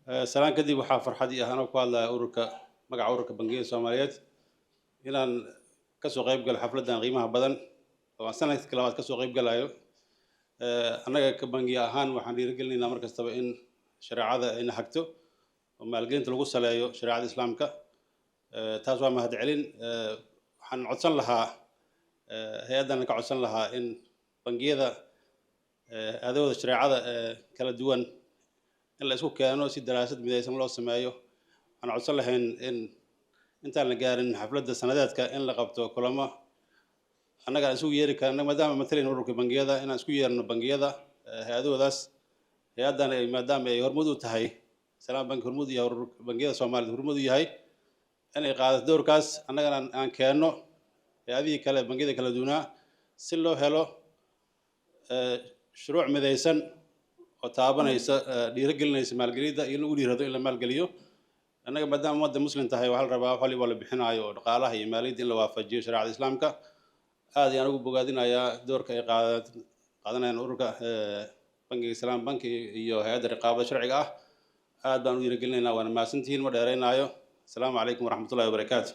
salaan kadib waxaa farxad ii ah anoo ku hadlaya magaca ururka bangiyada Soomaaliyeed inaan ka soo qayb galo xafladan qiimaha badan oo aan sanadkii labaad ka soo qayb galayo. Annaga ka bangi ahaan waxaan dhiirigelinaynaa mar kastaba in shareecada ayna hagto oo maalgelinta lagu saleeyo shareecada islaamka. Taas waa mahadcelin. Waxaan codsan lahaa hay-adan ka codsan lahaa in bangiyada adeegooda shareecada kala duwan in la isku keeno si daraasad midaysan loo sameeyo. Waxaan codsan lahayn in intaan la gaarin xafladda sanadeedka in la qabto kulamo annaga isugu yeeri karna maadaama mataleen ururka bangiyada inaan isku yeerno bangiyada hay-adoodaas hay-adan ay maadaama ay hormuud u tahay Salaam Bank hormuud iyo bangiyada Soomaaliyeed hormuud u yahay in ay qaadato doorkaas annagana aan keenno hay-adihii kale bangiyada kala duwanaa si loo helo shuruuc midaysan oo taabanaysa dhiirigelinaysa maalgeliyada iyo lagu dhiirado in la maalgeliyo. Annaga maadaama ummadda muslim tahay waxaa la rabaa wax waliba la bixinayo oo dhaqaalaha iyo maaliyadda in la waafajiyo shareecada islaamka. aad ayaan ugu bogaadinayaa doorka ay qaadanayaan ururka bangiga Salaam Bank iyo hay'adda riqaabada sharciga ah. aad baan u dhiirigelinaynaa waana mahadsantihiin ma dheeraynayo. Asalaamu calaykum waraxmatullaahi wabarakaatuh.